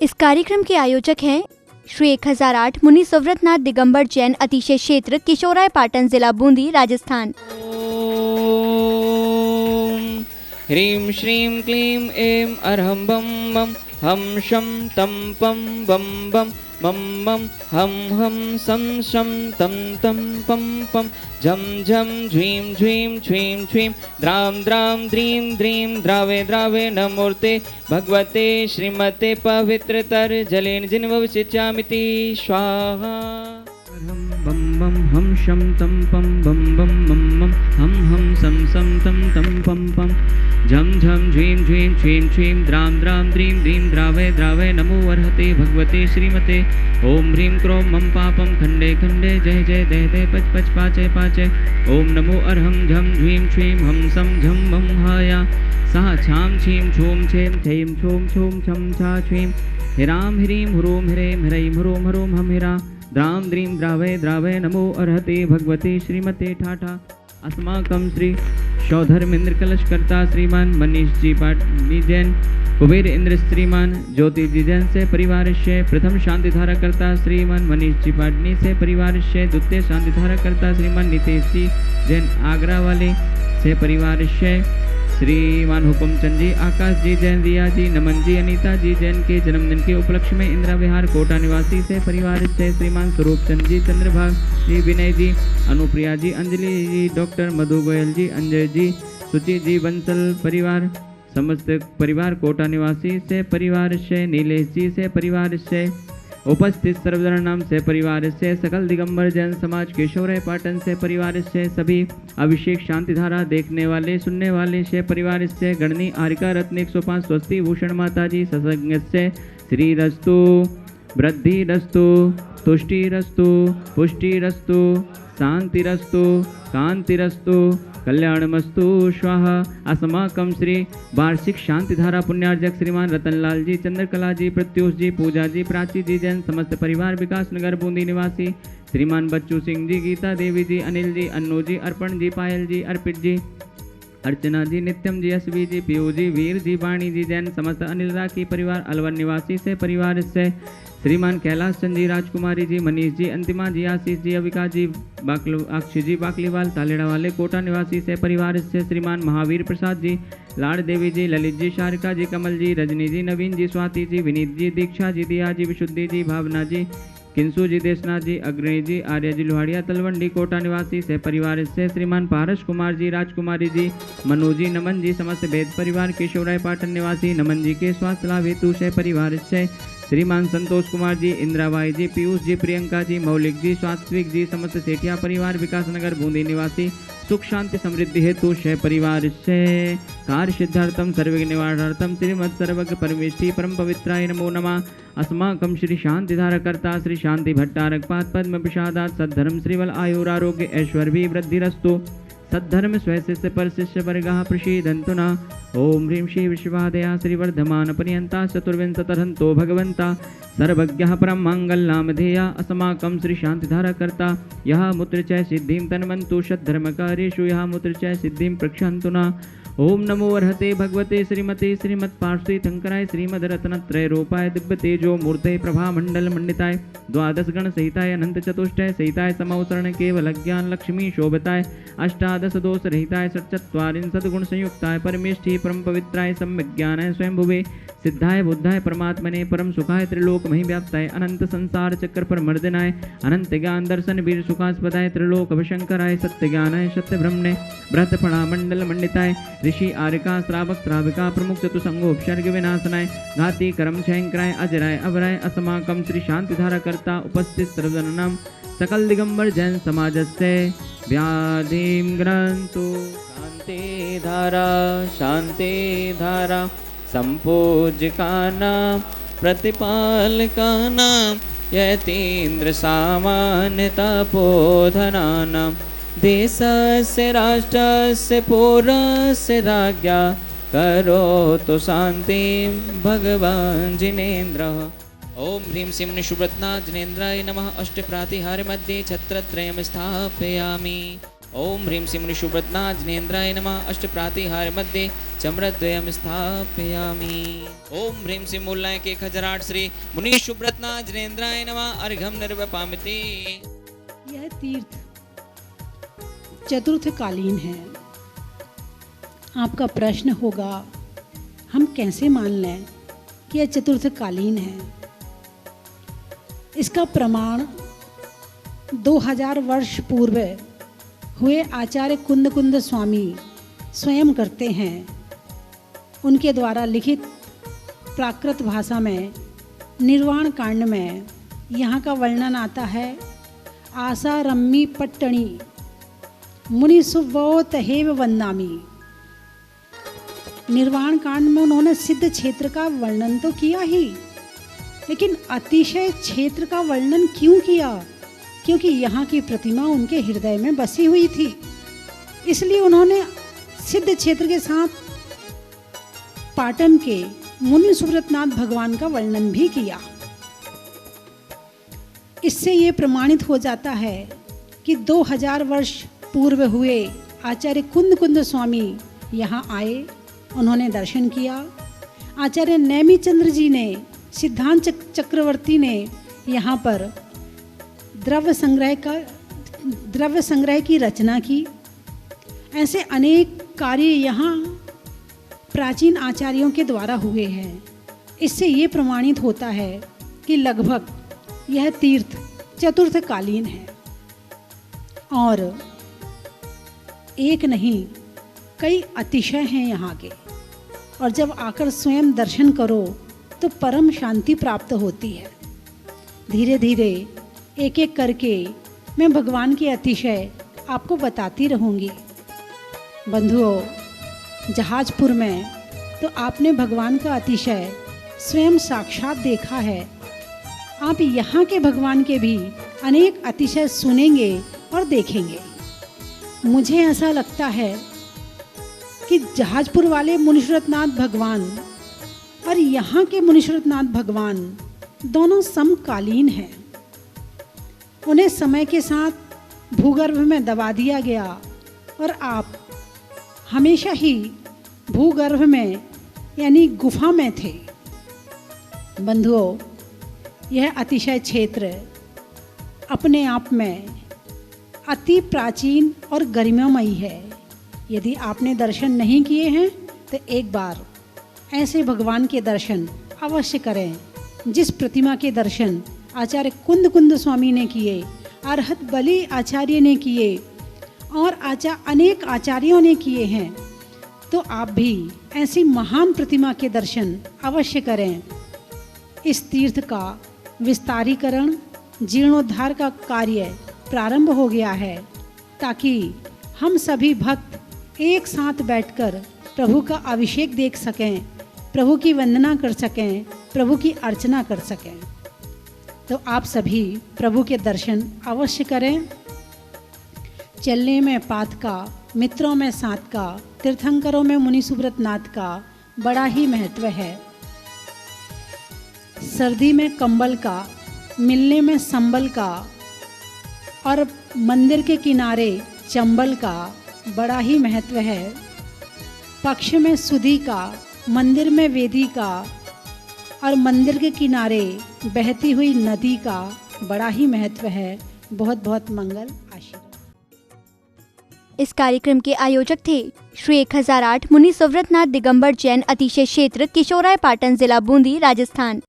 इस कार्यक्रम के आयोजक हैं श्री 1008 मुनि सुव्रतनाथ दिगंबर जैन अतिशय क्षेत्र किशोराय पाटन जिला बूंदी राजस्थान। ह्रीं श्रीं क्लीं ऐं अरहं बम बम हम शम तम पम बम बम मम मम हम हम सम शम तम तम पम पम झम झम झ्वीं झ्वीं छ्वीं छ्वीं द्रां द्रां द्रीं द्रीं द्रावे द्रावे नमोर्ते भगवते श्रीमते पवित्रतर जलेन जिन्ववसिच्यामिति स्वाहा। बम बम हम शम तम पम बम बम मम मम हम सम सम तम तम पम पम झम झम झ्वीं झ्वीं छ्वीं छ्वीं द्रां द्रां द्रीं द्रीं द्रावे द्रावे नमो अर्हते भगवते श्रीमते ओम ह्रीं क्रों मम पापम खंडे खंडे जय जय दे दे पच पच पाचे पाचे ओम नमो अर्हं झम झ्वीं छ्वीं हम सम झम मम हाया सा छाम छीं छूम छेम छीं छूम छूम छम छा छ्वीं हिराम ह्रीं ह्रूम ह्रें ह्रैं ह्रूम ह्रूम हम हिरा द्रां द्रीं द्रावे द्रावे नमो अर्हते भगवते श्रीमते ठाठा। अस्माकं श्री शौधर्मेंद्र कलशकर्ता श्रीमान मनीष जी पाटनी जैन कुबेर इंद्र श्रीमान ज्योति जी जैन से परिवार से प्रथम शांति धारा करता श्रीमान मनीष जी पाटनी से परिवार से द्वितीय शांति धारा करता श्रीमान नितेश जी जैन आगरा वाले से परिवार से श्रीमान हुकुमचंद जी आकाश जी जैन रिया जी नमन जी अनीता जी जैन के जन्मदिन के उपलक्ष्य में इंदिरा विहार कोटा निवासी से परिवार से श्रीमान स्वरूप चंद जी चंद्रभाग जी विनय जी अनुप्रिया जी अंजलि जी डॉक्टर मधु गोयल जी अंजय जी सुचि जी बंसल परिवार समस्त परिवार कोटा निवासी से परिवार से नीलेश जी से परिवार से उपस्थित सर्वजन नाम से परिवार से सकल दिगंबर जैन समाज केशवराय पाटन से परिवार से सभी अभिषेक शांति धारा देखने वाले सुनने वाले से परिवार से गणनी आरिका रत्न 105 स्वस्ति भूषण माता जी सत्संग से श्री रस्तु वृद्धि रस्तु तुष्टि रस्तु पुष्टि रस्तु शांति रस्तु कांति रस्तु कल्याणमस्तु स्वाहा। अस्माकं श्री वार्षिक शांति धारा पुण्यार्जक श्रीमान रतनलाल जी चंद्रकला जी प्रत्युष जी पूजा जी प्राची जी जैन समस्त परिवार विकास नगर बूंदी निवासी श्रीमान बच्चू सिंह जी गीता देवी जी अनिल जी अन्नू जी अर्पण जी पायल जी अर्पित जी अर्चना जी नित्यम जी एसवी जी पीयू जी वीर जी वाणी जी जैन समस्त अनिल राखी परिवार अलवर निवासी से परिवार से श्रीमान कैलाश चंद जी राजकुमारी जी मनीष जी अंतिमा जी आशीष जी अविका जी अक्षय जी बाकलीवाल तालेड़ा वाले कोटा निवासी से परिवार से श्रीमान महावीर प्रसाद जी लाड़ देवी जी ललित जी शारिका जी कमल जी रजनी जी नवीन जी स्वाति जी विनीत जी दीक्षा जी दिया जी विशुद्धि जी भावना जी किंसू जी देशनाथ जी अग्रणी जी आर्य जी लोहाड़िया तलवंडी कोटा निवासी से परिवार से श्रीमान पारस कुमार जी राजकुमारी जी मनु जी नमन जी समस्त भेद परिवार केशवराय पाटन निवासी नमन जी के स्वास्थ्य लाभ हेतु से परिवार से श्रीमान संतोष कुमार जी इंदिराबाई जी पीयूष जी प्रियंका जी मौलिक जी स्वात्विक जी समस्त सेठिया परिवार विकास नगर बूंदी निवासी सुख शांति समृद्धि हेतु शय परिवार से कार्य सिद्धार्थम सर्वज्ञ निवारणार्थम श्रीमद सर्वज्ञ परमेष्ठी परम पवित्राय नमो नमः। अस्माकं श्री शांति धारकर्ता श्री शांति भट्टारक पाद पद्म प्रसादात सद्धर्म श्रीवल आयुरारोग्य ऐश्वर्य वृद्धिरस्तु सद्धर्म स्वशिष्य पर शिष्य वर्गः प्रसीदन्तु नः। ओम ह्रीं श्री विश्वादया श्रीवर्धमान पर्यन्ता चतुर्विंशतिरहन्तो भगवन्ता सर्वज्ञः परं मङ्गलनामधेया। अस्माकं श्री शान्तिधारकर्ता यः मुत्र च सिद्धिं तन्वन्तु षद्धर्मकार्येषु यः मुत्र च सिद्धिं प्रक्षन्तु नः। ओम नमो अर्हते भगवते श्रीमते श्रीमत्पार्श्वे शंकराय श्रीमद्रत्नत्रय रूपाय दिव्य तेजो मूर्ते प्रभा मंडल मंडिताय द्वादश गण सहिताय अनंत चतुष्टय सहिताय समवसरण केवल ज्ञान लक्ष्मी शोभताय अष्टादश दोष रहिताय षट्चत्वारिंशत् गुण संयुक्ताय परमेष्ठी परम पवित्राय सम्यक ज्ञानाय स्वयं भुवे सिद्धाय बुद्धाय परमात्मने परम सुखाय त्रिलोक मही व्याप्ताय अनंत संसार चक्र पर मर्दनाय अनंत ज्ञान दर्शन वीर सुखास्पदाय त्रिलोक अभिशंकराय सत्य ज्ञानाय सत्य ब्रह्मणे ब्रत फणा मंडल मंडिताय ऋषि आरिका श्रावक श्राविका प्रमुख चतुसंगोपसर्ग विनाशनाय घाती कर्म शंकराय अजराय अवराय। अस्माकं श्री शांति धारा करता उपस्थित सर्वजननाम सकल दिगंबर जैन समाज से व्याधिम ग्रंथु शांति धारा संपूज्यकाना प्रतिपालकाना यतीन्द्र सामान्य तपोधनानां देशस्य राष्ट्रस्य पौरस्य राज्ञा करोतु शान्तिं भगवान् जिनेन्द्रः। ओम ह्रीं श्रीं सुव्रतनाथ जिनेन्द्राय नमः। अष्टप्रातिहार्य मध्ये छत्रत्रयं स्थापयामि। ओम ह्रीं श्रीं मुनिशुभ्रत्नाथ जिनेन्द्राय नमः। अष्टप्रातिहार मध्ये चम्रद्वयं स्थापयामि। ओम ह्रीं श्रीं मूलनायक 1008 श्री मुनिशुभ्रत्नाथ जिनेन्द्राय नमः। अर्घ्यं निर्वपामिति। यह तीर्थ चतुर्थकालीन है। आपका प्रश्न होगा, हम कैसे मान लें कि यह चतुर्थकालीन है? इसका प्रमाण 2000 वर्ष पूर्व हुए आचार्य कुंद स्वामी स्वयं करते हैं। उनके द्वारा लिखित प्राकृत भाषा में निर्वाण कांड में यहाँ का वर्णन आता है। आशा रम्मी पट्टणी मुनि सुवोत हेव वंदामी। निर्वाण कांड में उन्होंने सिद्ध क्षेत्र का वर्णन तो किया ही, लेकिन अतिशय क्षेत्र का वर्णन क्यों किया? क्योंकि यहाँ की प्रतिमा उनके हृदय में बसी हुई थी। इसलिए उन्होंने सिद्ध क्षेत्र के साथ पाटन के मुनि सुव्रतनाथ भगवान का वर्णन भी किया। इससे ये प्रमाणित हो जाता है कि 2000 वर्ष पूर्व हुए आचार्य कुंद स्वामी यहाँ आए, उन्होंने दर्शन किया। आचार्य नेमिचंद्र जी ने, सिद्धांत चक्रवर्ती ने यहाँ पर द्रव्य संग्रह की रचना की। ऐसे अनेक कार्य यहाँ प्राचीन आचार्यों के द्वारा हुए हैं। इससे ये प्रमाणित होता है कि लगभग यह तीर्थ चतुर्थकालीन है और एक नहीं कई अतिशय हैं यहाँ के। और जब आकर स्वयं दर्शन करो तो परम शांति प्राप्त होती है। धीरे धीरे एक एक करके मैं भगवान के अतिशय आपको बताती रहूँगी। बंधुओं, जहाजपुर में तो आपने भगवान का अतिशय स्वयं साक्षात देखा है। आप यहाँ के भगवान के भी अनेक अतिशय सुनेंगे और देखेंगे। मुझे ऐसा लगता है कि जहाजपुर वाले मुनिश्वरनाथ भगवान और यहाँ के मुनिश्वरनाथ भगवान दोनों समकालीन हैं। उन्हें समय के साथ भूगर्भ में दबा दिया गया और आप हमेशा ही भूगर्भ में यानी गुफा में थे। बंधुओं, यह अतिशय क्षेत्र अपने आप में अति प्राचीन और गरिमामयी है। यदि आपने दर्शन नहीं किए हैं तो एक बार ऐसे भगवान के दर्शन अवश्य करें जिस प्रतिमा के दर्शन आचार्य कुंद स्वामी ने किए, अरहत बलि आचार्य ने किए और अनेक आचार्यों ने किए हैं। तो आप भी ऐसी महान प्रतिमा के दर्शन अवश्य करें। इस तीर्थ का विस्तारीकरण, जीर्णोद्धार का कार्य प्रारंभ हो गया है ताकि हम सभी भक्त एक साथ बैठकर प्रभु का अभिषेक देख सकें, प्रभु की वंदना कर सकें, प्रभु की अर्चना कर सकें। तो आप सभी प्रभु के दर्शन अवश्य करें। चलने में पात का, मित्रों में साथ का, तीर्थंकरों में मुनि सुव्रतनाथ का बड़ा ही महत्व है। सर्दी में कंबल का, मिलने में संबल का और मंदिर के किनारे चंबल का बड़ा ही महत्व है। पक्ष में सुधी का, मंदिर में वेदी का और मंदिर के किनारे बहती हुई नदी का बड़ा ही महत्व है। बहुत बहुत मंगल आशीर्वाद। इस कार्यक्रम के आयोजक थे श्री 1008 मुनि सुव्रतनाथ दिगंबर जैन अतिशय क्षेत्र, किशोराय पाटन, जिला बूंदी, राजस्थान।